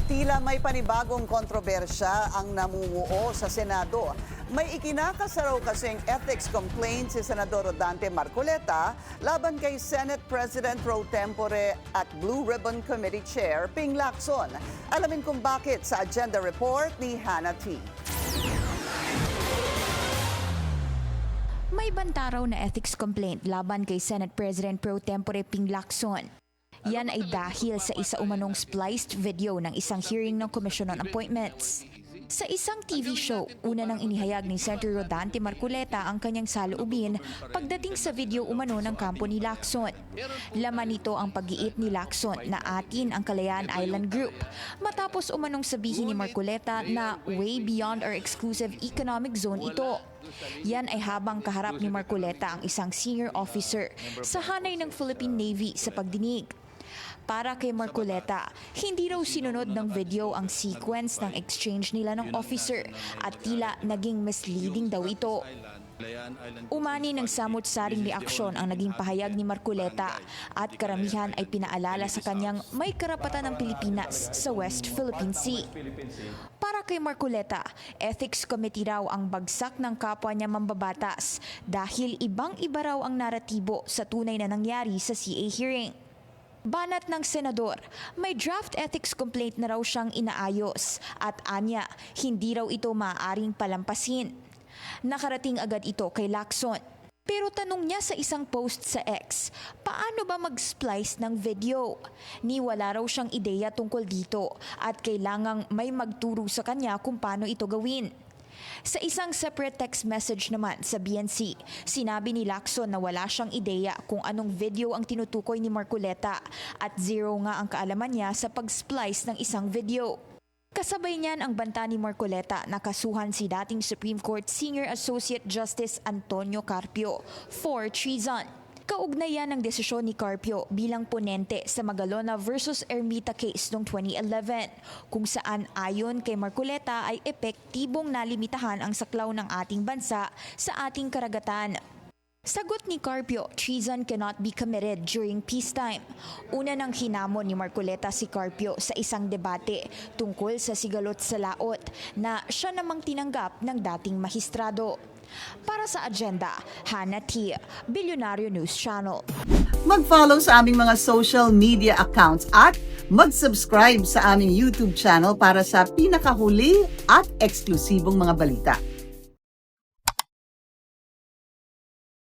Tila may panibagong kontrobersya ang namumuo sa Senado. May ikinakasaraw kasing ethics complaint si Senador Rodante Marcoleta laban kay Senate President pro tempore at Blue Ribbon Committee Chair Ping Lacson. Alamin kung bakit sa agenda report ni Hannah T. May bantaraw na ethics complaint laban kay Senate President pro tempore Ping Lacson. Yan ay dahil sa isa umanong spliced video ng isang hearing ng Commission on Appointments. Sa isang TV show, una nang inihayag ni Senator Rodante Marcoleta ang kanyang saloobin pagdating sa video umano ng kampo ni Lacson. Laman nito ang pag-iit ni Lacson na atin ang Kalayaan Island Group matapos umanong sabihin ni Marcoleta na way beyond our exclusive economic zone ito. Yan ay habang kaharap ni Marcoleta ang isang senior officer sa hanay ng Philippine Navy sa pagdinig. Para kay Marcoleta, hindi raw sinunod ng video ang sequence ng exchange nila ng officer at tila naging misleading daw ito. Umani ng samut-saring reaksyon ang naging pahayag ni Marcoleta at karamihan ay pinaalala sa kanyang may karapatan ng Pilipinas sa West Philippine Sea. Para kay Marcoleta, ethics committee raw ang bagsak ng kapwa niya mambabatas dahil ibang-iba raw ang naratibo sa tunay na nangyari sa CA hearing. Banat ng senador, may draft ethics complaint na raw siyang inaayos at anya, hindi raw ito maaaring palampasin. Nakarating agad ito kay Lacson. Pero tanong niya sa isang post sa X, paano ba mag-splice ng video? Ni wala raw siyang ideya tungkol dito at kailangang may magturo sa kanya kung paano ito gawin. Sa isang separate text message naman sa BNC, sinabi ni Lacson na wala siyang ideya kung anong video ang tinutukoy ni Marcoleta at zero nga ang kaalaman niya sa pag-splice ng isang video. Kasabay niyan ang banta ni Marcoleta na kasuhan si dating Supreme Court Senior Associate Justice Antonio Carpio for treason. Kaugnayan ng desisyon ni Carpio bilang ponente sa Magalona versus Ermita case noong 2011 kung saan ayon kay Marcoleta ay epektibong nalimitahan ang saklaw ng ating bansa sa ating karagatan. Sagot ni Carpio, treason cannot be committed during peacetime. Una nang hinamon ni Marcoleta si Carpio sa isang debate tungkol sa sigalot sa laot na siya namang tinanggap ng dating mahistrado. Para sa agenda, Hannah T, Bilyonaryo News Channel. Mag-follow sa aming mga social media accounts at mag-subscribe sa aming YouTube channel para sa pinakahuli at eksklusibong mga balita.